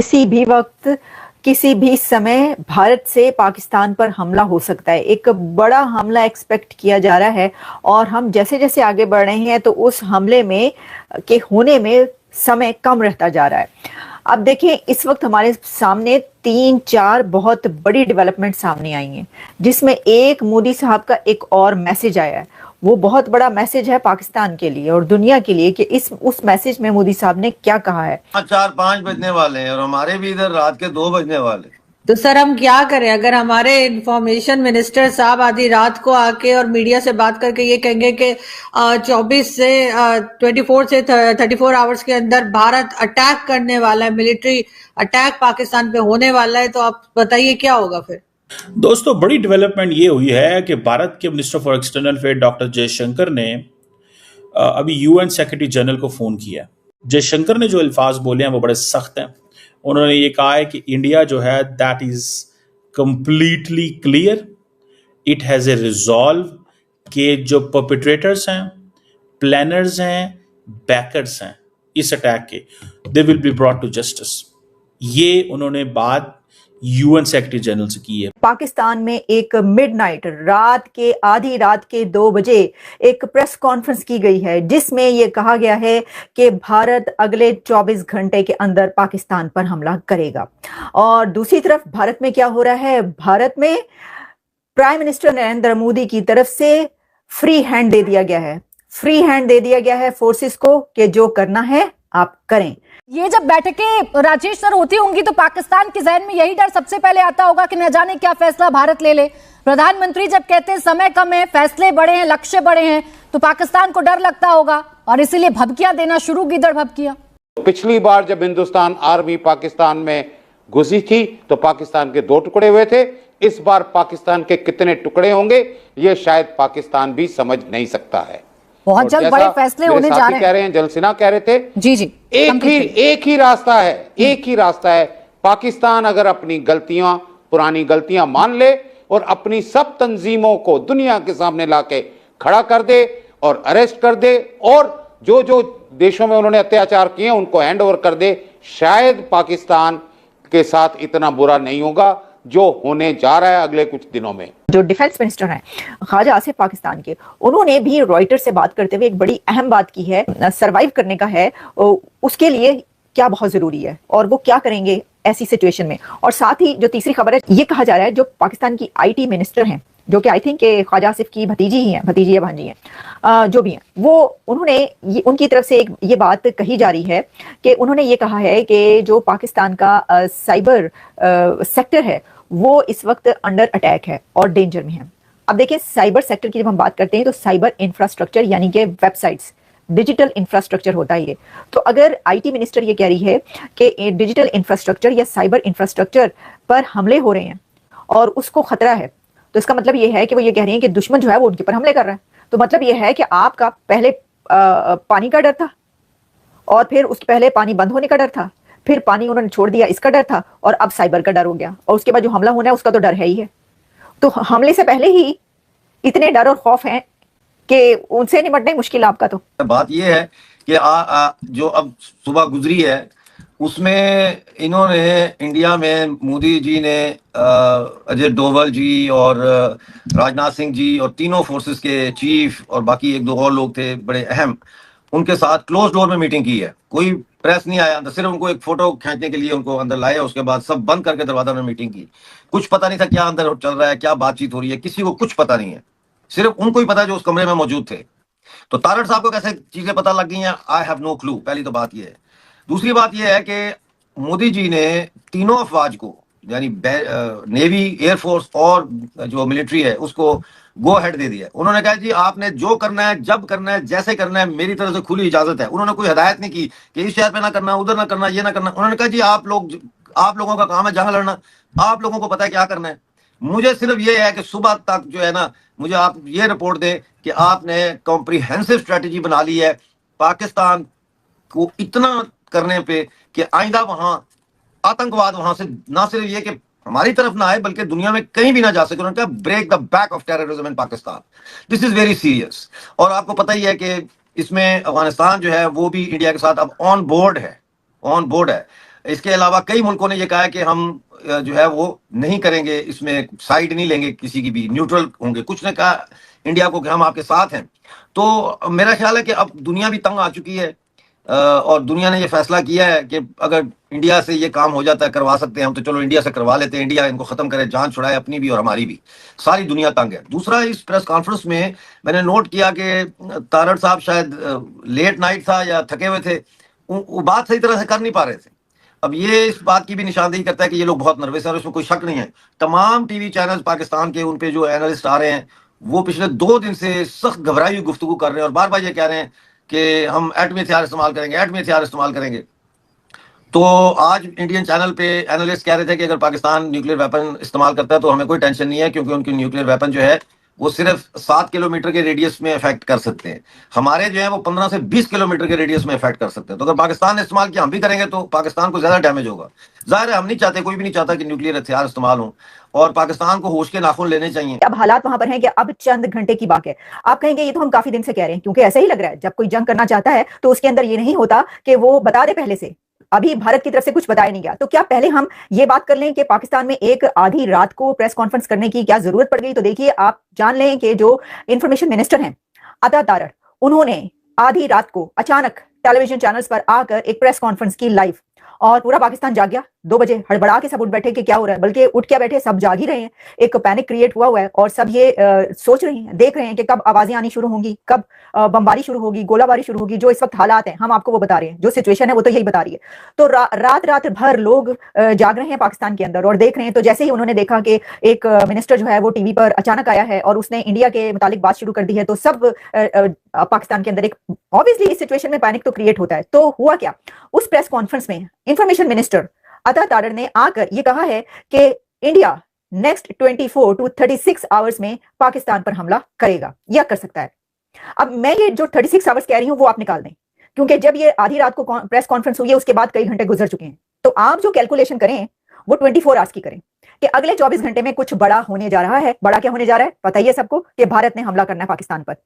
किसी भी वक्त किसी भी समय भारत से पाकिस्तान पर हमला हो सकता है। एक बड़ा हमला एक्सपेक्ट किया जा रहा है और हम जैसे जैसे आगे बढ़ रहे हैं तो उस हमले में के होने में समय कम रहता जा रहा है। अब देखिए, इस वक्त हमारे सामने 3-4 बहुत बड़ी डेवलपमेंट सामने आई हैं, जिसमें एक मोदी साहब का एक और मैसेज आया है। वो बहुत बड़ा मैसेज है पाकिस्तान के लिए और दुनिया के लिए कि उस मैसेज में मोदी साहब ने क्या कहा है। 4-5 बजने वाले हैं और हमारे भी इधर रात के 2 बजने वाले। तो सर हम क्या करें अगर हमारे इंफॉर्मेशन मिनिस्टर साहब आधी रात को आके और मीडिया से बात करके ये कहेंगे कि 24 से 24 से 34 आवर्स के अंदर भारत अटैक करने वाला है, मिलिट्री अटैक पाकिस्तान पे होने वाला है, तो आप बताइए क्या होगा फिर। दोस्तों, बड़ी डेवलपमेंट ये हुई है कि भारत के minister for external affair doctor Jaishankar ने अभी यूएन सेक्रेटरी जनरल को फोन किया। जयशंकर ने जो अल्फाज बोले हैं वो बड़े सख्त हैं। उन्होंने ये कहा है कि इंडिया जो है that is completely clear, it has a resolve कि जो परपिट्रेटर्स हैं, प्लानर्स हैं, बैकर्स हैं इस अटैक के, they will be brought to justice. ये उन्होंने बात यूएन सेक्रेटरी जनरल से की है। पाकिस्तान में एक मिडनाइट आधी रात के 2 बजे एक प्रेस कॉन्फ्रेंस की गई है, जिसमें यह कहा गया है कि भारत अगले 24 घंटे के अंदर पाकिस्तान पर हमला करेगा। और दूसरी तरफ भारत में क्या हो रहा है? भारत में प्राइम मिनिस्टर नरेंद्र मोदी की तरफ से फ्री हैंड दे दिया गया है। फ्री हैंड दे दिया गया है फोर्सेस को कि जो करना है आप करें। ये जब बैठकें राजेश सर होती होंगी तो पाकिस्तान के जहन में यही डर सबसे पहले आता होगा कि न जाने क्या फैसला भारत ले ले। प्रधानमंत्री जब कहते हैं समय कम है, फैसले बड़े हैं, लक्ष्य बड़े हैं, तो पाकिस्तान को डर लगता होगा और इसीलिए भभकियां देना शुरू, गिदड़ भभकियां। पिछली बार जब हिंदुस्तान आर्मी पाकिस्तान में घुसी थी तो पाकिस्तान के 2 टुकड़े हुए थे। इस बार पाकिस्तान के कितने टुकड़े होंगे ये शायद पाकिस्तान भी समझ नहीं सकता है। बहुत जल्द बड़े फैसले होने जा रहे हैं। कह रहे हैं, जल सिन्हा कह रहे थे जी एक ही रास्ता है। पाकिस्तान अगर अपनी गलतियां, पुरानी गलतियां मान ले और अपनी सब तंजीमों को दुनिया के सामने लाके खड़ा कर दे और अरेस्ट कर दे और जो जो देशों में उन्होंने अत्याचार किए उनको हैंड ओवर कर दे, शायद पाकिस्तान के साथ इतना बुरा नहीं होगा जो होने जा रहा है अगले कुछ दिनों में। जो डिफेंस मिनिस्टर हैं ख्वाजा आसिफ पाकिस्तान के, उन्होंने भी रॉयटर से बात करते हुए एक बड़ी अहम बात की है। सरवाइव करने का है, उसके लिए क्या बहुत जरूरी है और वो क्या करेंगे ऐसी सिचुएशन में। और साथ ही जो तीसरी खबर है, ये कहा जा रहा है जो पाकिस्तान की आईटी मिनिस्टर हैं, जो कि आई थिंक ख्वाजा आसिफ की भतीजी ही हैं, भतीजी या भांजी हैं, जो भी हैं, वो उन्होंने उनकी तरफ से ये बात कही जा रही है कि उन्होंने ये कहा है कि जो पाकिस्तान का साइबर सेक्टर है वो इस वक्त अंडर अटैक है और डेंजर में है। अब देखिए, साइबर सेक्टर की जब हम बात करते हैं तो साइबर इंफ्रास्ट्रक्चर यानी कि वेबसाइट्स, डिजिटल इंफ्रास्ट्रक्चर होता है ये। तो अगर आईटी मिनिस्टर ये कह रही है कि डिजिटल इंफ्रास्ट्रक्चर या साइबर इंफ्रास्ट्रक्चर पर हमले हो रहे हैं और उसको खतरा है, तो इसका मतलब ये है कि वो ये कह रही है कि दुश्मन जो है वो उनके ऊपर हमले कर रहा है। तो मतलब ये है कि आपका पहले पानी का डर था और फिर उसके पहले पानी बंद होने का डर था, फिर पानी उन्होंने छोड़ दिया, इसका डर था, और अब साइबर का डर हो गया, और उसके बाद जो हमला होना है उसका तो डर है ही है। तो हमले से पहले ही इतने डर और खौफ हैं कि उनसे निपटना ही मुश्किल है आपका। तो बात ये है कि जो अब सुबह गुजरी है उसमें इन्होंने इंडिया में मोदी जी ने अजय डोभाल जी और राजनाथ सिंह जी और तीनों फोर्सेस के चीफ और बाकी 1-2 और लोग थे बड़े अहम, उनके साथ क्लोज डोर में मीटिंग की है। कोई प्रेस नहीं आया अंदर, सिर्फ उनको एक फोटो खींचने के लिए उनको अंदर लाया, उसके बाद सब बंद करके दरवाजा में मीटिंग की। कुछ पता नहीं था क्या अंदर चल रहा है, क्या बातचीत हो रही है, किसी को कुछ पता नहीं है, सिर्फ उनको ही पता जो उस कमरे में मौजूद थे। तो तारड़ साहब को कैसे चीजें पता लग गई हैं, आई हैव नो क्लू। पहली तो बात यह है। दूसरी बात यह है कि मोदी जी ने तीनों अफवाज को, यानी नेवी, एयरफोर्स और जो मिलिट्री है, उसको गो हेड दे दिया। उन्होंने कहा जी आपने जो करना है, जब करना है, जैसे करना है, मेरी तरफ से खुली इजाजत है। उन्होंने कोई हिदायत नहीं की कि इस शहर पे ना करना, उधर ना करना, ये ना करना। उन्होंने कहा जी आप लोगों का काम है जहां लड़ना, आप लोगों को पता है क्या करना है। मुझे सिर्फ ये है कि सुबह तक जो है ना, मुझे आप ये रिपोर्ट दें कि आपने कॉम्प्रिहेंसिव स्ट्रेटेजी बना ली है पाकिस्तान को इतना करने पे कि आइंदा वहां आतंकवाद वहां से ना सिर्फ ये कि हमारी तरफ ना आए बल्कि दुनिया में कहीं भी ना जा सके। उन्होंने कहा break the back of terrorism in Pakistan, this is very serious. और आपको पता ही है कि इसमें अफगानिस्तान जो है वो भी इंडिया के साथ अब ऑन बोर्ड है। इसके अलावा कई मुल्कों ने ये कहा है कि हम जो है वो नहीं करेंगे, इसमें साइड नहीं लेंगे, किसी की भी न्यूट्रल होंगे। कुछ ने कहा इंडिया को कि हम आपके साथ हैं। तो मेरा ख्याल है कि अब दुनिया भी तंग आ चुकी है और दुनिया ने ये फैसला किया है कि अगर इंडिया से ये काम हो जाता है, करवा सकते हैं हम, तो चलो इंडिया से करवा लेते हैं, इंडिया इनको खत्म करे, जान छुड़ाए अपनी भी और हमारी भी। सारी दुनिया तंग है। दूसरा, इस प्रेस कॉन्फ्रेंस में मैंने नोट किया कि तारड़ साहब शायद लेट नाइट था या थके हुए थे, वो बात सही तरह से कर नहीं पा रहे थे। अब ये इस बात की भी निशानदेही करता है कि ये लोग बहुत नर्वस हैं और इसमें कोई शक नहीं है। तमाम टीवी चैनल्स पाकिस्तान के, उन पे जो एनालिस्ट आ रहे हैं वो पिछले 2 दिन से सख्त घबराई हुई गुफ्तगू कर रहे हैं और बार बार ये कह रहे हैं कि हम एटमी हथियार इस्तेमाल करेंगे, एटमी हथियार इस्तेमाल करेंगे। तो आज इंडियन चैनल पे एनालिस्ट कह रहे थे कि अगर पाकिस्तान न्यूक्लियर वेपन इस्तेमाल करता है तो हमें कोई टेंशन नहीं है, क्योंकि उनकी न्यूक्लियर वेपन जो है वो सिर्फ 7 किलोमीटर के रेडियस में इफेक्ट कर सकते हैं। हमारे जो है वो 15 से 20 किलोमीटर के रेडियस में इफेक्ट कर सकते हैं। तो अगर पाकिस्तान ने इस्तेमाल किया, हम भी करेंगे, तो पाकिस्तान को ज्यादा डैमेज होगा। जाहिर है हम नहीं चाहते, कोई भी नहीं चाहता कि न्यूक्लियर हथियार इस्तेमाल हो, और पाकिस्तान को होश के नाखून लेने चाहिए। अब हालात वहां पर हैं कि अब चंद घंटे की बात है। आप कहेंगे ये तो हम काफी दिन से कह रहे हैं, क्योंकि ऐसा ही लग रहा है जब कोई जंग करना चाहता है तो उसके अंदर ये नहीं होता कि वो बता दे पहले से। अभी भारत की तरफ से कुछ बताया नहीं गया, तो क्या पहले हम ये बात कर लें कि पाकिस्तान में एक आधी रात को प्रेस कॉन्फ्रेंस करने की क्या जरूरत पड़ गई? तो देखिए, आप जान लें कि जो इंफॉर्मेशन मिनिस्टर हैं अता तारड़, उन्होंने आधी रात को अचानक टेलीविजन चैनल्स पर आकर एक प्रेस कॉन्फ्रेंस की लाइव, और पूरा पाकिस्तान जाग गया। 2 बजे हड़बड़ा के सब उठ बैठे कि क्या हो रहा है, बल्कि उठ क्या बैठे, सब जाग ही रहे हैं। एक पैनिक क्रिएट हुआ है और सब ये सोच रहे हैं, देख रहे हैं कि कब आवाजें आनी शुरू होंगी, कब बमबारी शुरू होगी, गोलाबारी शुरू होगी। जो इस वक्त हालात हैं हम आपको वो बता रहे हैं, जो सिचुएशन है वो तो यही बता रही है। तो रात भर लोग जाग रहे हैं पाकिस्तान के अंदर और देख रहे हैं। तो जैसे ही उन्होंने देखा कि एक मिनिस्टर जो है वो टीवी पर अचानक आया है और उसने इंडिया के मुतालिक बात शुरू कर दी है, तो सब पाकिस्तान के अंदर एक ऑब्वियसली इस सिचुएशन में पैनिक तो क्रिएट होता है। तो हुआ क्या, उस प्रेस कॉन्फ्रेंस में इंफॉर्मेशन मिनिस्टर अता तारड़ ने आकर ये कहा है कि इंडिया नेक्स्ट 24 to 36 आवर्स में पाकिस्तान पर हमला करेगा या कर सकता है। अब मैं ये जो 36 आवर्स कह रही हूं वो आप निकाल दें, क्योंकि जब ये आधी रात को प्रेस कॉन्फ्रेंस हुई है उसके बाद कई घंटे गुजर चुके हैं। तो आप जो कैलकुलेशन करें वो 24 आवर्स की करें कि अगले 24 घंटे में कुछ बड़ा होने जा रहा है। बड़ा क्या होने जा रहा है पता ही है सबको, कि भारत ने हमला करना है पाकिस्तान पर।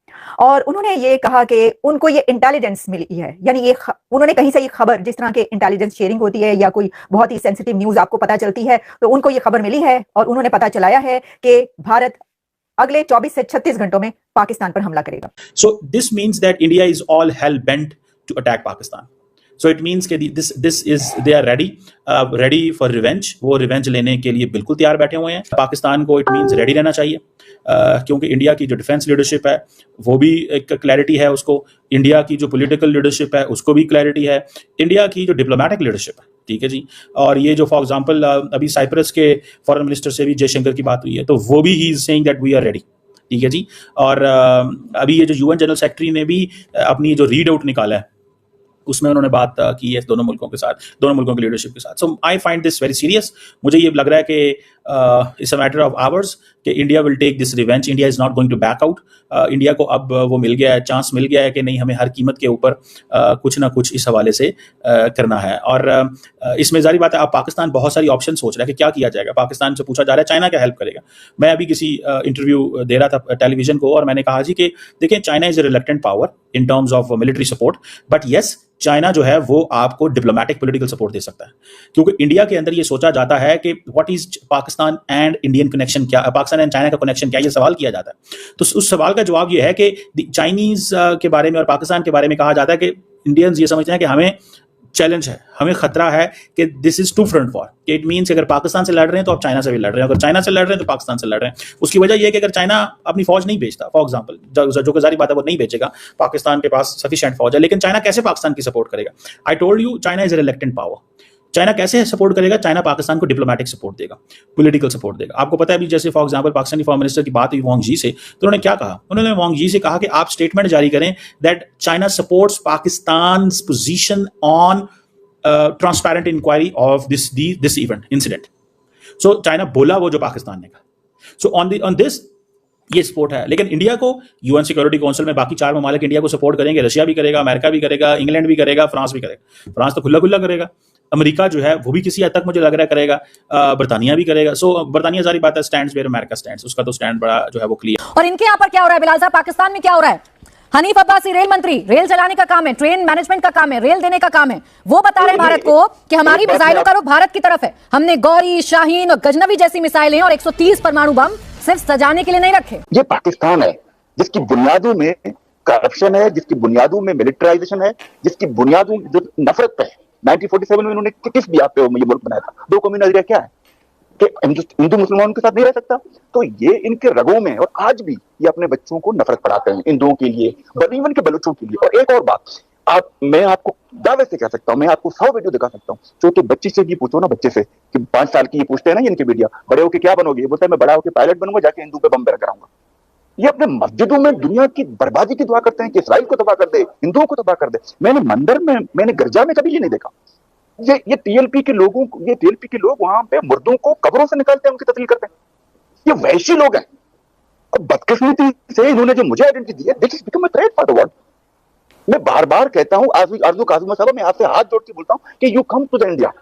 और उन्होंने ये कहा कि उनको ये इंटेलिजेंस मिली है, यानी ये उन्होंने कहीं से ये खबर, जिस तरह के इंटेलिजेंस शेयरिंग होती है या कोई बहुत ही सेंसिटिव न्यूज आपको पता चलती है, तो उनको ये खबर मिली है और उन्होंने पता चलाया है कि भारत अगले 24 से 36 घंटों में पाकिस्तान पर हमला करेगा। So this means that India is all hell bent to attack Pakistan. So it means कि this is they are ready for revenge. वो revenge लेने के लिए बिल्कुल तैयार बैठे हुए हैं। पाकिस्तान को it means ready रहना चाहिए, क्योंकि इंडिया की जो डिफेंस लीडरशिप है वो भी एक क्लैरिटी है उसको, इंडिया की जो पॉलिटिकल लीडरशिप है उसको भी क्लैरिटी है, इंडिया की जो डिप्लोमेटिक लीडरशिप है, ठीक है जी। और ये जो फॉर एग्जांपल अभी साइप्रस के फॉरेन मिनिस्टर से भी जयशंकर की बात हुई है, तो वो भी he is saying that we are ready, ठीक है जी। और अभी ये जो यूएन जनरल सेक्रेटरी ने भी अपनी जो रीड आउट निकाला है उसमें उन्होंने बात की है दोनों मुल्कों के साथ, दोनों मुल्कों की लीडरशिप के साथ। So I find this very serious. मुझे ये लग रहा है कि it's a matter of hours कि India will take this revenge. India is not going to back out. India को अब वो मिल गया है, चांस मिल गया है कि नहीं, हमें हर कीमत के ऊपर कुछ ना कुछ इस हवाले से करना है। और इसमें जारी बात है, अब पाकिस्तान बहुत सारी ऑप्शन सोच रहा है कि क्या किया जाएगा। पाकिस्तान से पूछा जा रहा है चाइना क्या हेल्प करेगा। मैं अभी किसी इंटरव्यू दे रहा था टेलीविजन को और मैंने कहा जी कि देखिए, China is a reluctant power in terms of military support, but yes China जो है वो आपको डिप्लोमेटिक पॉलिटिकल सपोर्ट दे सकता है, क्योंकि इंडिया के अंदर ये सोचा जाता है कि what is Pakistan and Indian connection, क्या पाकिस्तान एंड चाइना का कनेक्शन क्या, ये सवाल किया जाता है। तो उस सवाल का जवाब ये है कि चाइनीज के बारे में और पाकिस्तान के बारे में कहा जाता है कि इंडियंस ये समझते हैं कि हमें चैलेंज है, हमें खतरा है कि this is two front war. It means अगर पाकिस्तान से लड़ रहे हैं तो आप चाइना से भी लड़ रहे हैं, अगर चाइना से लड़ रहे हैं तो पाकिस्तान से लड़ रहे हैं। उसकी वजह यह है कि अगर चाइना अपनी फौज नहीं भेजता, फॉर एग्जांपल, जो जारी बात है वो नहीं भेजेगा, पाकिस्तान के पास सफिशिएंट फौज है, लेकिन चाइना कैसे पाकिस्तान की सपोर्ट करेगा? I told you, China is a reluctant power. China कैसे सपोर्ट करेगा? चाइना पाकिस्तान को डिप्लोमेटिक सपोर्ट देगा, पॉलिटिकल सपोर्ट देगा। आपको पता है अभी जैसे for example Pakistani foreign minister की बात हुई वांग जी से, तो उन्होंने क्या कहा? उन्होंने वांग जी से कहा कि आप स्टेटमेंट जारी करें that China supports Pakistan's position on transparent inquiry of this event incident. So China बोला वो जो पाकिस्तान ने कहा। सो ऑन दिस ये सपोर्ट है। लेकिन इंडिया को यूएन सिक्योरिटी काउंसिल में बाकी 4 ममालिक इंडिया को सपोर्ट करेंगे, रशिया भी करेगा, अमेरिका भी करेगा, इंग्लैंड भी करेगा, फ्रांस भी करेगा। फ्रांस तो खुला करेगा, अमेरिका जो है वो भी किसी हद तक मुझे लग रहा है करेगा, बर्तानिया भी करेगा। सो बर्तानिया सारी बात है स्टैंड्स वेयर अमेरिका स्टैंड्स, उसका तो स्टैंड बड़ा जो है वो क्लियर। और इनके यहाँ पर क्या हो रहा है बिलाल साहब, पाकिस्तान में क्या हो रहा है? हनीफ अब्बासी रेल मंत्री, रेल चलाने का काम है, ट्रेन मैनेजमेंट का काम है, रेल देने का काम है, वो बता रहे हैं भारत को कि हमारी मिसाइलों का रुख भारत की तरफ है, हमने गौरी, शाहीन और गजनवी जैसी मिसाइलें और 130 परमाणु बम सिर्फ सजाने के लिए नहीं रखे। ये पाकिस्तान है जिसकी बुनियादों में करप्शन है, जिसकी बुनियादों में मिलिटराइजेशन है, जिसकी बुनियादों जो नफरत पे है। 1947 में इन्होंने किस बिया पे ये मुल्क बनाया था? दो कौमी नजरिया क्या है कि हिंदू मुसलमानों के साथ नहीं रह सकता। तो ये इनके रगों में, और आज भी ये अपने बच्चों को नफरत पढ़ाते हैं हिंदुओं के लिए, इवन के बलूचों के लिए। और एक और बात, मैं आपको दावे से कह सकता हूँ, मैं आपको 100 वीडियो दिखा सकता हूँ। छोटे बच्चे से भी पूछो ना, बच्चे से कि 5 साल की, ये पूछते हैं ना इनके मीडिया, बड़े होके क्या बनोगे? ये बोलता है मैं बड़ा होके पायलट बनूंगा, जाके हिंदू पे बम पैदा कराऊंगा। ये अपने मस्जिदों में दुनिया की बर्बादी की दुआ करते हैं कि इसराइल को तबाह कर दे, हिंदुओं को तबाह कर दे। मैंने मंदिर में, मैंने गिरजा में कभी ये नहीं देखा। ये टीएलपी के लोगों को, ये टीएलपी के लोग वहां पे मुर्दों को कब्रों से निकालते हैं, उनकी तस्लील करते हैं। ये वैशी लोग हैं। और बदकिस्मती से इन्होंने जो मुझे आइडेंटिटी दी है, this is become a threat for the world. मैं बार बार कहता हूं, आरजू काजिम साहब, मैं आपसे हाथ जोड़ के बोलता हूं कि you come to the India.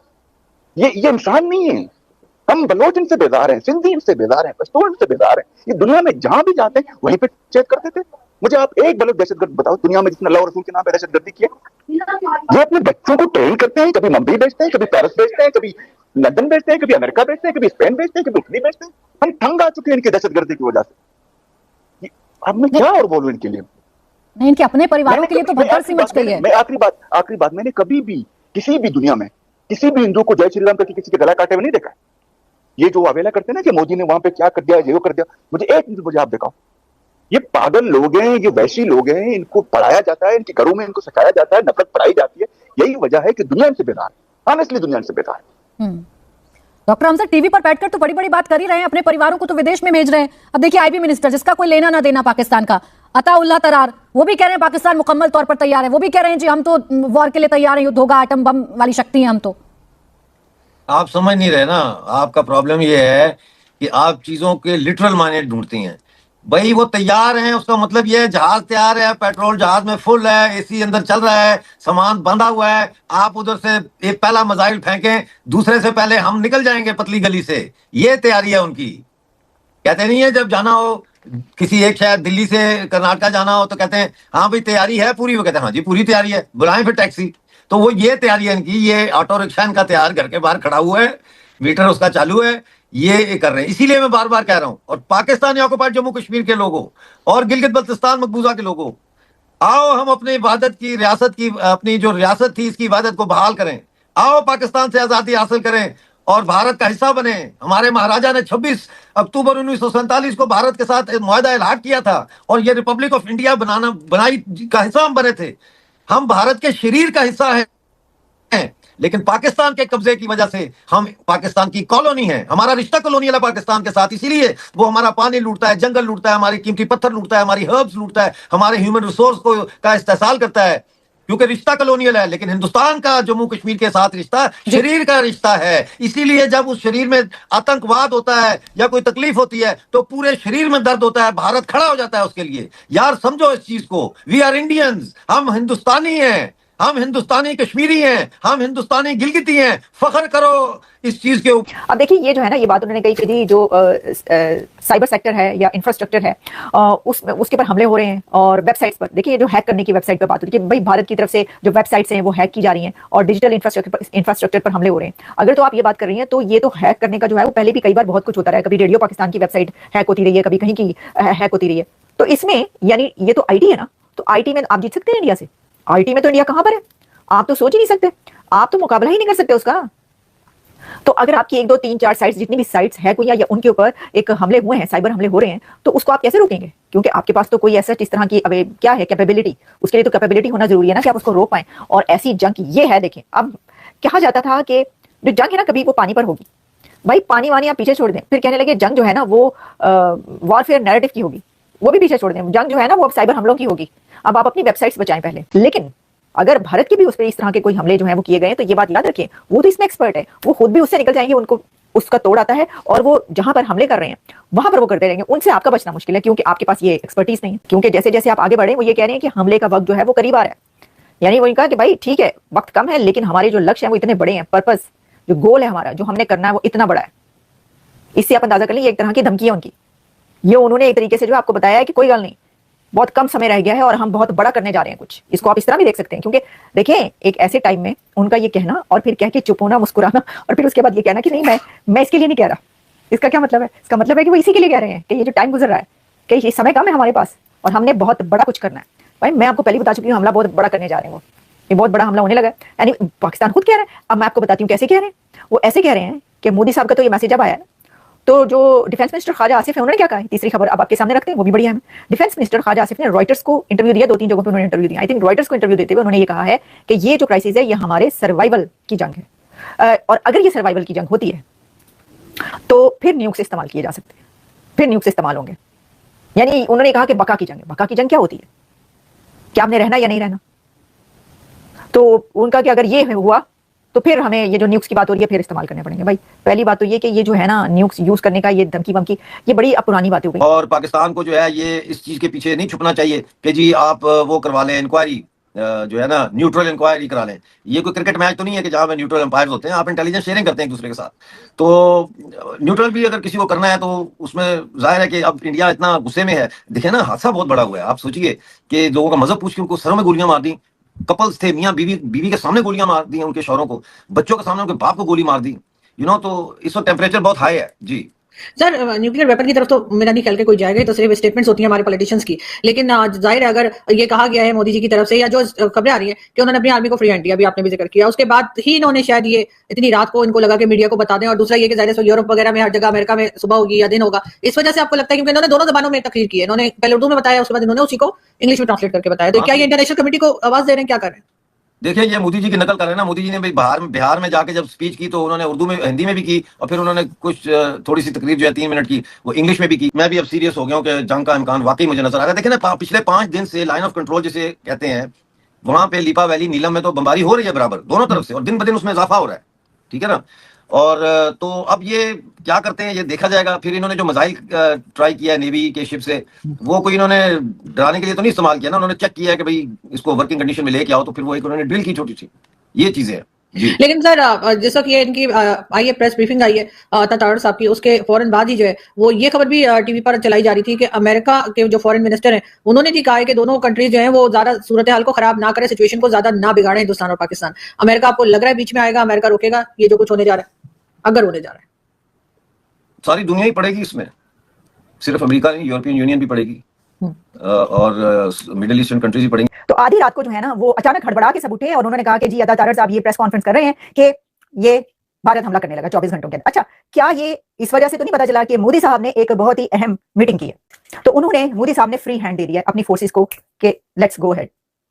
ये इंसान नहीं है। हम बलोच इनसे बेजार हैं, सिंधी इनसे बेजार हैं, पश्तून इनसे बेजार हैं। ये दुनिया में जहां भी जाते हैं वहीं पे चेक करते थे। मुझे आप एक बलोच दहशतगर्द बताओ दुनिया में जिसने अल्लाह और रसूल के नाम पे दहशतगर्दी की है। ये अपने बच्चों को ट्रेन करते हैं, कभी मुंबई भेजते हैं, कभी पेरिस भेजते हैं, कभी लंदन भेजते हैं, कभी अमेरिका भेजते हैं, कभी स्पेन भेजते हैं, कभी इटली भेजते हैं। हम तंग आ चुके हैं इनकी दहशतगर्दी की वजह से। अब मैं क्या और बोलूं इनके लिए? नहीं, इनके अपने परिवारों के लिए तो भगदड़ सी मच गई है। मैं आखिरी बात, मैंने कभी भी किसी भी दुनिया में किसी भी हिंदू को जय श्री राम करके किसी के गला काटे हुए नहीं देखा। ये जो अवेला करते हैं ना कि मोदी ने वहां पे क्या कर दिया, ये कर दिया, मुझे एक चीज मुझे आप दिखाओ। ये पागल लोग हैं, ये वैशी लोग हैं, इनको पढ़ाया जाता है, इनके घरों में इनको सिखाया जाता है, नफरत पढ़ाई जाती है। यही वजह है कि दुनिया इनसे बेदार है, ऑनेस्टली दुनिया इनसे बेदार है। डॉक्टर हमसर टीवी पर बैठकर तो बड़ी बड़ी बात कर ही रहे हैं, अपने परिवारों को तो विदेश में भेज रहे हैं। अब देखिए आईबी मिनिस्टर, जिसका कोई लेना ना देना पाकिस्तान का, अताउल्लाह तरार, वो भी कह रहे हैं पाकिस्तान मुकम्मल तौर पर तैयार है। वो भी कह रहे हैं जी हम तो वॉर के लिए तैयार हैं, युद्ध होगा, एटम बम वाली शक्ति है हम तो। आप समझ नहीं रहे ना, आपका प्रॉब्लम ये है कि आप चीजों के लिटरल मायने ढूंढती हैं। भाई वो तैयार हैं, उसका मतलब ये है जहाज तैयार है, पेट्रोल जहाज में फुल है, एसी अंदर चल रहा है, सामान बंधा हुआ है। आप उधर से एक पहला मिसाइल फेंकें, दूसरे से पहले हम निकल जाएंगे पतली गली से। ये तैयारी है उनकी। कहते नहीं है जब जाना हो किसी एक शहर, दिल्ली से कर्नाटका जाना हो तो कहते हैं हाँ भाई तैयारी है पूरी, वो कहते हैं हाँ जी पूरी तैयारी है, बुलाएं फिर टैक्सी। तो वो ये तैयारी है इनकी। ये ऑटो रिक्शा इनका तैयार घर के बाहर खड़ा हुआ है, मीटर उसका चालू है, ये कर रहे हैं। इसीलिए मैं बार बार कह रहा हूं, और पाकिस्तानी ऑक्युपाइड जम्मू कश्मीर के लोगों और गिलगित बल्तिस्तान मकबूजा के लोगों, आओ हम अपनी इबादत की, रियासत की, अपनी जो रियासत थी इसकी इबादत को बहाल करें। आओ पाकिस्तान से आजादी हासिल करें और भारत का हिस्सा बने। हमारे महाराजा ने 26 अक्टूबर 1947 को भारत के साथ मुआहदा इल्हाक किया था और ये रिपब्लिक ऑफ इंडिया बनाई का हिस्सा हम बने थे। हम भारत के शरीर का हिस्सा हैं, लेकिन पाकिस्तान के कब्जे की वजह से हम पाकिस्तान की कॉलोनी है। हमारा रिश्ता कॉलोनियल है पाकिस्तान के साथ, इसीलिए वो हमारा पानी लूटता है, जंगल लूटता है, हमारी कीमती पत्थर लूटता है, हमारी हर्ब्स लूटता है, हमारे ह्यूमन रिसोर्स का इस्तेसाल करता है, क्योंकि रिश्ता कॉलोनियल है। लेकिन हिंदुस्तान का जम्मू कश्मीर के साथ रिश्ता शरीर का रिश्ता है। इसीलिए जब उस शरीर में आतंकवाद होता है या कोई तकलीफ होती है तो पूरे शरीर में दर्द होता है, भारत खड़ा हो जाता है उसके लिए। यार समझो इस चीज को, वी आर इंडियंस, हम हिंदुस्तानी हैं, हम हिंदुस्तानी कश्मीरी हैं, हम हिंदुस्तानी गिलगिती हैं। फख्र करो इस चीज के ऊपर। अब देखिए ये जो है ना, ये बात उन्होंने कही कि जो साइबर सेक्टर है या इंफ्रास्ट्रक्चर है उसके पर हमले हो रहे हैं और वेबसाइट्स पर। देखिए जो हैक करने की वेबसाइट पर बात होती है कि भाई भारत की तरफ से जो वेबसाइट्स हैं वो हैक की जा रही हैं और डिजिटल इंफ्रास्ट्रक्चर पर हमले हो रहे हैं। अगर तो आप ये बात कर रही हैं तो ये तो हैक करने का जो है वो पहले भी कई बार बहुत कुछ होता रहा है। कभी रेडियो पाकिस्तान की वेबसाइट हैक होती रही है, कभी कहीं की हैक होती रही है। तो इसमें यानी ये तो IT है ना, तो IT में आप जीत सकते हैं इंडिया से। IT में तो इंडिया कहां पर है, आप तो सोच ही नहीं सकते, आप तो मुकाबला ही नहीं कर सकते उसका। तो अगर आपकी 1 2 3 4 साइट्स, जितनी भी साइट्स है कोई या उनके ऊपर एक हमले हुए हैं, साइबर हमले हो रहे हैं, तो उसको आप कैसे रोकेंगे? क्योंकि आपके पास तो कोई ऐसा इस तरह की अब क्या है कैपेबिलिटी, उसके लिए तो कैपेबिलिटी होना जरूरी है ना कि आप उसको रोक पाएं। और ऐसी जंग ये है, देखें अब कहा जाता था कि जो जंग है ना कभी वो पानी पर होगी। भाई पानी वानी आप पीछे छोड़ दें, फिर कहने लगे जंग जो है ना वो वॉरफेयर नैरेटिव की होगी, वो भी पीछे छोड़ दें। जंग जो है ना वो अब साइबर हमलों की होगी। अब आप अपनी वेबसाइट्स बचाएं पहले। लेकिन अगर भारत के भी उस पर इस तरह के कोई हमले जो हैं वो किए गए तो ये बात याद रखें, वो तो इसमें एक्सपर्ट है, वो खुद भी उससे निकल जाएंगे, उनको उसका तोड़ आता है और वो जहां पर हमले कर रहे हैं वहां पर वो करते रहेंगे। उनसे आपका बचना मुश्किल है क्योंकि आपके पास ये एक्सपर्टीज नहीं है। क्योंकि जैसे जैसे आप आगे बढ़े वो ये कह रहे हैं कि हमले का वक्त जो है वो करीब आ रहा है। यानी वो कहा कि भाई ठीक है वक्त कम है लेकिन हमारे जो लक्ष्य है वो इतने बड़े हैं, पर्पस जो गोल है हमारा जो हमने करना है वो इतना बड़ा है। इससे आप अंदाजा कर लें, ये एक तरह की धमकी है उनकी। ये उन्होंने एक तरीके से जो आपको बताया है कि कोई गल नहीं, बहुत कम समय रह गया है और हम बहुत बड़ा करने जा रहे हैं कुछ। इसको आप इस तरह भी देख सकते हैं, क्योंकि देखें एक ऐसे टाइम में उनका ये कहना और फिर कह के चुप होना, मुस्कुराना और फिर उसके बाद ये कहना कि नहीं मैं इसके लिए नहीं कह रहा, इसका क्या मतलब है? इसका मतलब है कि वो इसी के लिए कह रहे हैं कि ये जो टाइम गुजर रहा है, कि ये समय कम है हमारे पास और हमने बहुत बड़ा कुछ करना है। भाई मैं आपको पहले बता चुकी हूँ, हमला बहुत बड़ा करने जा रहे हैं, वो ये बहुत बड़ा हमला होने लगा है। यानी पाकिस्तान खुद कह रहा है। अब मैं आपको बताती हूँ कैसे कह रहे हैं। वो ऐसे कह रहे हैं कि मोदी साहब का तो ये मैसेज अब आया है, तो जो डिफेंस मिनिस्टर ख्वाजा आसिफ है उन्होंने क्या कहा है, तीसरी खबर अब आपके सामने रखते हैं, वो भी बढ़िया है। डिफेंस मिनिस्टर ख्वाजा आसिफ ने रॉयटर्स को इंटरव्यू दिया, 2-3 जगहों पर उन्होंने इंटरव्यू दिया। आई थिंक रॉयटर्स को इंटरव्यू देते हुए उन्होंने ये कहा है कि ये जो क्राइसिस है ये हमारे सर्वाइवल की जंग है, और अगर ये सर्वाइवल की जंग होती है तो फिर न्यूक्स इस्तेमाल किए जा सकते हैं, फिर न्यूक्स इस्तेमाल होंगे। यानी उन्होंने कहा कि बका की जंग है। बका की जंग क्या होती है? क्या हमने रहना या नहीं रहना? तो उनका कि अगर ये हुआ तो फिर हमें ये जो न्यूक्स की बात हो रही है फिर इस्तेमाल करने पड़ेंगे। भाई पहली बात तो ये कि ये जो है ना न्यूक्स यूज करने का ये धमकी वमकी, ये बड़ी अब पुरानी बात हो गई। और पाकिस्तान को जो है ये इस चीज के पीछे नहीं छुपना चाहिए कि जी आप वो करवा लें इंक्वायरी, जो है ना न्यूट्रल इंक्वायरी करा लें। ये कोई क्रिकेट मैच तो नहीं है कि जहां में न्यूट्रल एम्पायर्स होते हैं, आप इंटेलिजेंस शेयरिंग करते हैं एक दूसरे के साथ। तो न्यूट्रल भी अगर किसी को करना है तो उसमें जाहिर है कि अब इंडिया इतना गुस्से में है। देखिए ना हादसा बहुत बड़ा हुआ है। आप सोचिए कि लोगों का मजहब पूछ के उनको सरों में गोलियां मार दी, कपल्स थे मियां बीवी के सामने गोलियां मार दी उनके शौहरों को, बच्चों के सामने उनके बाप को गोली मार दी, तो इस वक्त टेम्परेचर बहुत हाई है जी। सर न्यूक्लियर वेपन की तरफ तो मेरा नहीं ख्याल के कोई जाएगा, ये तो सिर्फ स्टेटमेंट्स होती हैं हमारे पॉलिटिशियंस की। लेकिन जाहिर है अगर ये कहा गया है मोदी जी की तरफ से, या जो खबरें आ रही हैं कि उन्होंने अपनी आर्मी को फ्री हैंड दिया, अभी आपने भी जिक्र किया, उसके बाद ही इन्होंने शायद ये इतनी रात को इनको लगा कि मीडिया को बता दें। और दूसरा ये कि जाहिर है यूरोप वगैरह में हर जगह, अमेरिका में सुबह होगी या दिन होगा, इस वजह से आपको लगता है क्योंकि इन्होंने दोनों जबानों में तकरीर की है, इन्होंने पहले उर्दू में बताया, उसके बाद इन्होंने उसी को इंग्लिश में ट्रांसलेट करके बताया। तो क्या ये इंटरनेशनल कमेटी को आवाज दे रहे हैं, क्या कर रहे हैं? देखिए ये मोदी जी की नकल कर रहे हैं ना। मोदी जी ने भाई बिहार में जाके जब स्पीच की तो उन्होंने उर्दू में हिंदी में भी की और फिर उन्होंने कुछ थोड़ी सी तकरीर जो है 3 मिनट की वो इंग्लिश में भी की। मैं भी अब सीरियस हो गया हूँ कि जंग का इम्कान वाकई मुझे नजर आ रहा है। देखिए ना पिछले 5 दिन से लाइन ऑफ कंट्रोल जिसे कहते हैं, वहां पे लीपा वैली नीलम में तो बमबारी हो रही है बराबर दोनों तरफ से, और दिन ब दिन उसमें इजाफा हो रहा है। ठीक है ना। और तो अब ये क्या करते हैं ये देखा जाएगा। फिर इन्होंने जो मिसाइल ट्राई किया है नेवी के शिप से, वो कोई इन्होंने डराने के लिए तो नहीं इस्तेमाल किया ना, उन्होंने चेक किया है कि भाई इसको वर्किंग कंडीशन में लेके आओ, तो फिर वो एक उन्होंने ड्रिल की छोटी सी, ये चीजें हैं जी। लेकिन सर जैसा कि इनकी आई है प्रेस ब्रीफिंग आई है ताताड़ साहब की, उसके फौरन बाद ही जो है वो ये खबर भी टीवी पर चलाई जा रही थी कि अमेरिका के जो फॉरेन मिनिस्टर हैं उन्होंने भी कहा है कि दोनों कंट्रीज जो हैं वो ज्यादा सूरत हाल को खराब ना करे, सिचुएशन को ज्यादा ना बिगाड़े हिंदुस्तान और पाकिस्तान। अमेरिका आपको लग रहा है बीच में आएगा, अमेरिका रोकेगा ये जो कुछ होने जा रहा है, अगर होने जा रहा है? सारी दुनिया ही पड़ेगी इसमें, सिर्फ अमेरिका नहीं, यूरोपियन यूनियन भी पड़ेगी और मिडिल ईस्टर्न कंट्रीज भी पड़ेंगी। तो आधी रात को जो है ना वो अचानक हड़बड़ा के सब उठे और उन्होंने कहा कि जी अता तारड़ साहब ये प्रेस कॉन्फ्रेंस कर रहे हैं कि ये भारत हमला करने लगा 24 घंटों के अंदर। अच्छा, क्या ये इस वजह से तो नहीं पता चला कि मोदी साहब ने एक बहुत ही अहम मीटिंग की है, तो उन्होंने मोदी साहब ने फ्री हैंड दे दिया अपनी फोर्सेस को कि let's go ahead,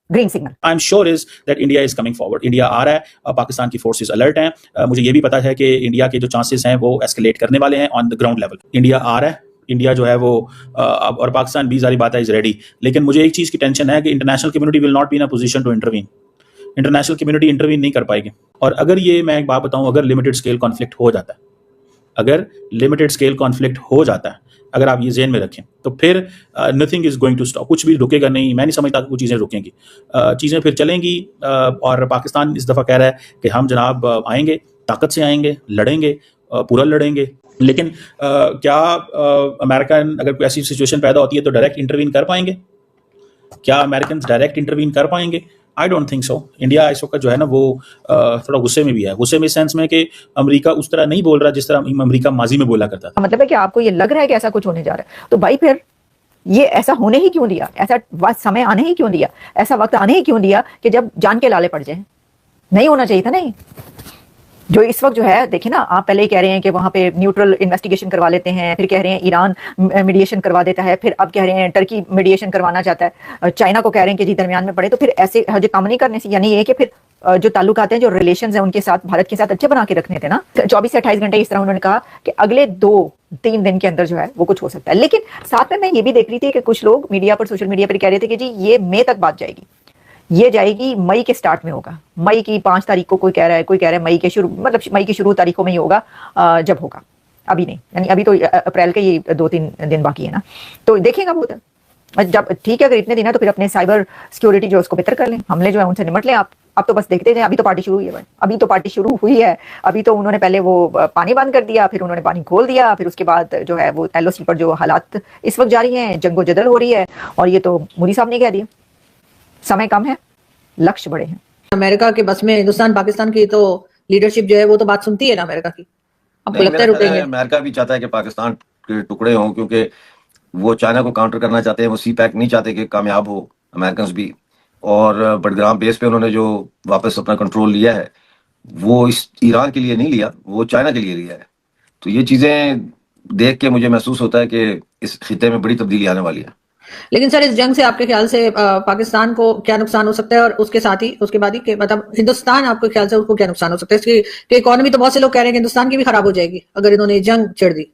green signal. I am sure is that India is coming forward. India आ रहा है, पाकिस्तान की फोर्सेस अलर्ट हैं। मुझे ये भी पता है कि इंडिया के जो चांसेस हैं वो एस्केलेट करने वाले हैं on the ground level. India आ रहा है, इंडिया जो है वो और पाकिस्तान भी सारी बात है इज रेडी। लेकिन मुझे एक चीज की टेंशन है कि international community will not be in a position to intervene. International community intervene नहीं कर पाएगी। और अगर ये मैं एक बात बताऊं, अगर लिमिटेड स्केल कॉन्फ्लिक्ट हो जाता है, अगर लिमिटेड स्केल कॉन्फ्लिक्ट हो जाता है, अगर आप ये ज़हन में रखें, तो फिर nothing is going to stop. कुछ भी रुकेगा नहीं। मैं नहीं समझता कि कुछ चीज़ें रुकेंगी, चीज़ें फिर चलेंगी। और पाकिस्तान इस दफ़ा कह रहा है कि हम जनाब आएंगे, ताकत से आएंगे, लड़ेंगे, पूरा लड़ेंगे। लेकिन क्या अमेरिकन अगर कोई ऐसी सिचुएशन पैदा होती है तो डायरेक्ट इंटरवीन कर पाएंगे? क्या अमेरिकन डायरेक्ट इंटरवीन कर पाएंगे? I don't think so. India इस वक्त जो है ना वो थोड़ा गुस्से में भी है। गुस्से में सेंस में कि अमेरिका उस तरह नहीं बोल रहा जिस तरह अमेरिका माजी में बोला करता था। मतलब है कि आपको ये लग रहा है कि ऐसा कुछ होने जा रहा है, तो भाई फिर ये ऐसा होने ही क्यों दिया? ऐसा समय आने ही क्यों दिया? ऐसा वक्त आने ही क्यों दिया कि जब जान के लाले पड़ जाए? नहीं होना चाहिए था। नहीं, जो इस वक्त जो है देखिए ना, आप पहले ही कह रहे हैं कि वहां पे न्यूट्रल इन्वेस्टिगेशन करवा लेते हैं, फिर कह रहे हैं ईरान मीडिएशन करवा देता है, फिर अब कह रहे हैं टर्की मीडिएशन करवाना चाहता है, चाइना को कह रहे हैं कि जी दरमियान में पड़े। तो फिर ऐसे जो काम नहीं करने से यानी ये कि फिर जो ताल्लुकात हैं, जो रिलेशंस हैं उनके साथ, भारत के साथ अच्छे बना के रखने थे ना। 24 से 28 घंटे इस तरह उन्होंने कहा कि अगले 2-3 दिन के अंदर जो है वो कुछ हो सकता है। लेकिन साथ में मैं ये भी देख रही थी कि कुछ लोग मीडिया पर, सोशल मीडिया पर कह रहे थे कि जी ये मई तक बात जाएगी, ये जाएगी मई के स्टार्ट में होगा, मई की 5 तारीख को कोई कह रहा है, कोई कह रहा है मई के शुरू, मतलब मई की शुरू तारीखों में ही होगा, जब होगा, अभी नहीं। यानी अभी तो अप्रैल के ही 2-3 दिन बाकी है ना, तो देखेगा वो जब ठीक है। अगर इतने दिन है तो फिर अपने साइबर सिक्योरिटी जो उसको बेहतर कर लें, हमले जो है उनसे निमट लें आप अब तो बस देखते हैं, अभी तो पार्टी शुरू हुई है भाई, अभी तो पार्टी शुरू हुई है। अभी तो उन्होंने पहले वो पानी बंद कर दिया, फिर उन्होंने पानी खोल दिया, फिर उसके बाद जो है वो LOC पर जो हालात इस वक्त जारी हैं, जंगो जदल हो रही है। और ये तो मोदी साहब ने कह दिया, समय कम है, लक्ष्य बड़े हैं। अमेरिका के बस में हिंदुस्तान पाकिस्तान की तो लीडरशिप जो है वो तो बात सुनती है ना अमेरिका की, आपको नहीं, लगता है मेरा ख्याल है रुकेंगे? अमेरिका भी चाहता है कि पाकिस्तान के टुकड़े हों, क्योंकि वो चाइना को काउंटर करना चाहते हैं। वो CPEC नहीं चाहते कि कामयाब हो अमेरिकन भी। और बडग्राम बेस पे उन्होंने जो वापस अपना कंट्रोल लिया है, वो इस ईरान के लिए नहीं लिया, वो चाइना के लिए लिया है। तो ये चीजें देख के मुझे महसूस होता है कि इस खिते में बड़ी तब्दीली आने वाली है। लेकिन सर इस जंग से आपके ख्याल से पाकिस्तान को क्या नुकसान हो सकता है, और उसके साथ ही उसके बाद ही कि मतलब हिंदुस्तान आपके ख्याल से उसको क्या नुकसान हो सकता है? इसकी इकोनॉमी तो बहुत से लोग कह रहे हैं कि हिंदुस्तान की भी खराब हो जाएगी अगर इन्होंने जंग छेड़ दी।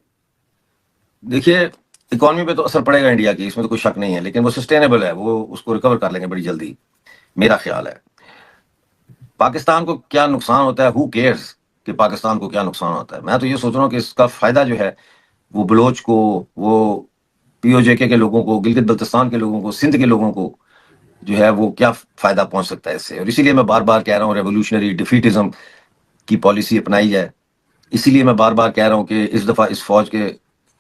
देखिए, इकोनॉमी पे तो असर पड़ेगा इंडिया की, इसमें तो कोई शक नहीं है, लेकिन वो सस्टेनेबल है, वो उसको रिकवर कर लेंगे बड़ी जल्दी, मेरा ख्याल है। पाकिस्तान को क्या नुकसान होता है, हु केयर्स कि पाकिस्तान को क्या नुकसान होता है। मैं तो ये सोच रहा हूँ कि इसका फायदा जो है वो बलोच को, वो POJK के लोगों को, गिलगित बल्तिस्तान के लोगों को, सिंध के लोगों को जो है वो क्या फायदा पहुंच सकता है इससे। और इसीलिए मैं बार बार कह रहा हूँ रेवोल्यूशनरी डिफीटिज्म की पॉलिसी अपनाई जाए। इसीलिए मैं बार बार कह रहा हूँ कि इस दफा इस फौज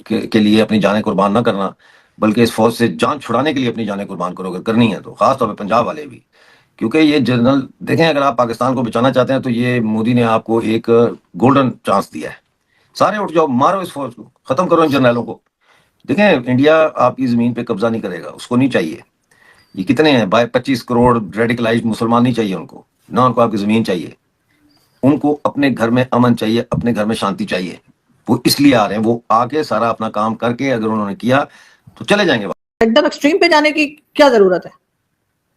के लिए अपनी जानें कुर्बान ना करना, बल्कि इस फौज से जान छुड़ाने के लिए अपनी जानें कुर्बान करो अगर करनी है तो, खासतौर पर पंजाब वाले भी। क्योंकि ये जनरल देखें, अगर आप पाकिस्तान को बचाना चाहते हैं तो ये मोदी ने आपको एक गोल्डन चांस दिया है। सारे उठ जाओ, मारो इस फौज को, खत्म करो इन जर्नैलों को। देखें, इंडिया आपकी जमीन पे कब्जा नहीं करेगा, उसको नहीं चाहिए। ये कितने हैं, 25 करोड़ रेडिकलाइज्ड मुसलमान नहीं चाहिए उनको, ना उनको आपकी जमीन चाहिए। उनको अपने घर में अमन चाहिए, अपने घर में शांति चाहिए। वो इसलिए आ रहे हैं, वो आके सारा अपना काम करके अगर उन्होंने किया तो चले जाएंगे। एकदम एक्सट्रीम पे जाने की क्या जरूरत है?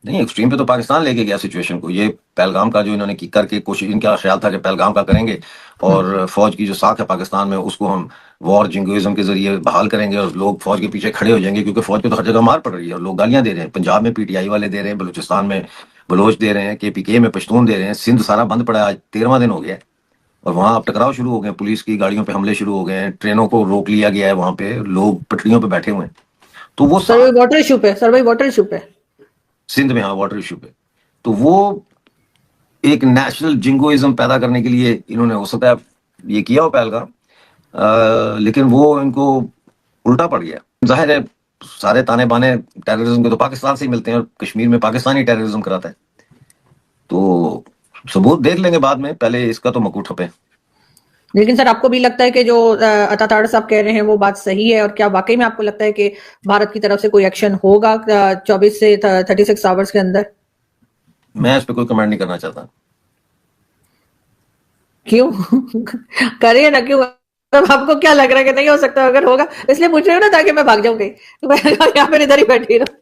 नहीं, एक्सट्रीम पे तो पाकिस्तान लेके गया सिचुएशन को। ये पहलगाम का जो इन्होंने करके कोशिश, इनका ख्याल था कि पहलगाम का करेंगे और फौज की जो साख है पाकिस्तान में उसको हम वॉर जिंगोइज्म के जरिए बहाल करेंगे और लोग फौज के पीछे खड़े हो जाएंगे, क्योंकि फौज पे तो हर जगह मार पड़ रही है और लोग गालियां दे रहे हैं। पंजाब में PTI वाले दे रहे हैं, बलूचिस्तान में बलोच दे रहे हैं, KPK में पश्तून दे रहे हैं, सिंध सारा बंद पड़ा है, आज 13वां दिन हो गया है। और वहां अब टकराव शुरू हो गए, पुलिस की गाड़ियों पे हमले शुरू हो गए हैं, ट्रेनों को रोक लिया गया है, वहां पे लोग पटरियों पे बैठे हुए हैं। तो वो सर्वे वाटर इशू पे सिंध में, हाँ, वाटर इशू पे। तो वो एक नेशनल जिंगोइज्म पैदा करने के लिए इन्होंने हो सकता है ये किया हो पहलगाम, लेकिन वो इनको उल्टा पड़ गया। जाहिर है सारे ताने बाने टेररिज्म के तो पाकिस्तान से ही मिलते हैं और कश्मीर में पाकिस्तानी टेररिज्म कराता है। तो सबूत देख लेंगे बाद में, पहले इसका तो मकू ठपे। लेकिन सर आपको भी लगता है कि जो अताताड़ साहब कह रहे हैं वो बात सही है, और क्या वाकई में आपको लगता है कि भारत की तरफ से कोई एक्शन होगा 24 से 36 आवर्स के अंदर? मैं इस पर कोई कमेंट नहीं करना चाहता। क्यों? करिए ना, क्यों? तब आपको क्या लग रहा है कि नहीं हो सकता? अगर होगा इसलिए पूछ रही हूँ ना, ताकि मैं भाग जाऊं कहीं, तो मैं यहाँ पे इधर ही बैठी रहूं।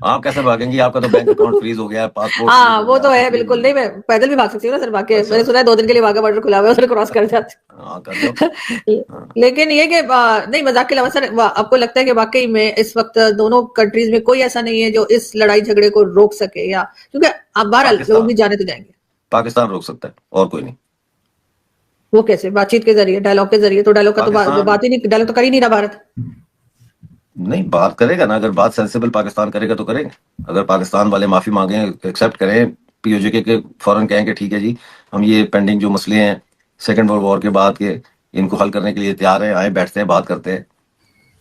आप कैसे भागेंगी, आपका तो बैंक अकाउंट फ्रीज हो गया है, पासपोर्ट हाँ वो तो है, बिल्कुल नहीं, मैं पैदल भी भाग सकती हूँ ना सर, बाकी मैंने सुना है 2 दिन के लिए वाघा बॉर्डर खुला हुआ है, उसे क्रॉस कर जाते। हाँ कर लो। लेकिन ये कि नहीं, मजाक के अलावा सर आपको लगता है कि वाकई में इस वक्त दोनों कंट्रीज में कोई ऐसा नहीं है जो इस लड़ाई झगड़े को रोक सके, या क्योंकि अब बहरहाल लोग भी जाने तो जाएंगे, पाकिस्तान रोक सकता है और कोई नहीं। वो कैसे? बातचीत के जरिए, डायलॉग के जरिए? तो डायलॉग का तो बात ही नहीं, डायलॉग तो कर ही नहीं रहा भारत। नहीं, बात करेगा ना, अगर बात सेंसिबल पाकिस्तान करेगा तो करेंगे। अगर पाकिस्तान वाले माफी मांगे, एक्सेप्ट करें, POJK के फौरन कहें कि ठीक है जी, हम ये पेंडिंग जो मसले हैं सेकेंड वर्ल्ड वॉर के बाद के, इनको हल करने के लिए तैयार हैं, आए बैठते हैं, बात करते हैं,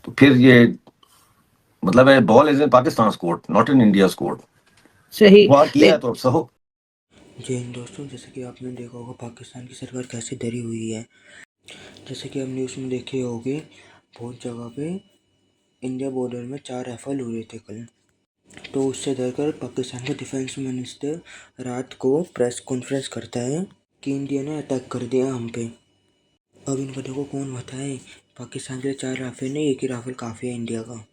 तो फिर ये मतलब है ball is in Pakistan court, not in India court. सही वार किया है तो अब सहो। जय हिंद दोस्तों, जैसे कि आपने देखा होगा पाकिस्तान की सरकार कैसे डरी हुई है। जैसे कि हम न्यूज़ में देखे होंगे, बहुत जगह पे इंडिया बॉर्डर में 4 राइफल हुए थे कल। तो उससे डरकर पाकिस्तान का डिफेंस मिनिस्टर रात को प्रेस कॉन्फ्रेंस करता है कि इंडिया ने अटैक कर दिया हम पे। अब इन बंदों को कौन बताए, पाकिस्तान के लिए 4 राइफल नहीं, एक ही राइफल काफ़ी है इंडिया का।